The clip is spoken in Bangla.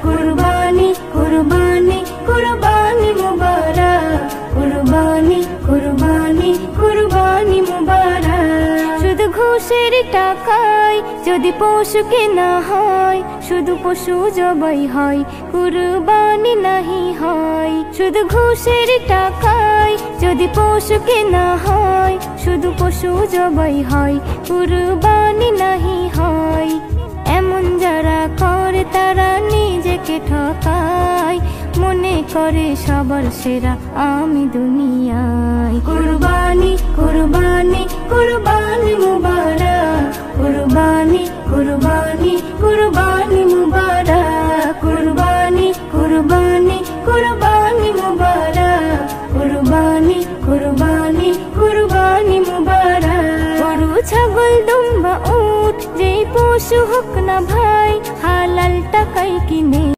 কুরবানি কুরবানি কুরবানি মুবারক, কুরবানি কুরবানি কুরবানি মুবারক। শুধু ঘুষের টাকায় যদি পশু কেনা হয়, শুধু পশু জবাই হয়, কুরবানি নাহি হয়। শুধু ঘুষের টাকায় যদি পশু কেনা হয়, শুধু পশু জবাই হয়, কুরবানি নাহি হয়। এমন যারা করে তারা নিজেকে ঠকায়, মনে করে সবার সেরা আমি দুনিয়ায়। কুরবানি কুরবানি কুরবানি মুবারক, কুরবানি কুরবানি কুরবানি মুবারক, কুরবানি কুরবানি কুরবানি মুবারক, কুরবানি কুরবানি কুরবানি মুবারক। গরু ছাগল দুম্বা উট যেই পশু হোক না ভাই, হালাল টাকায় কিনে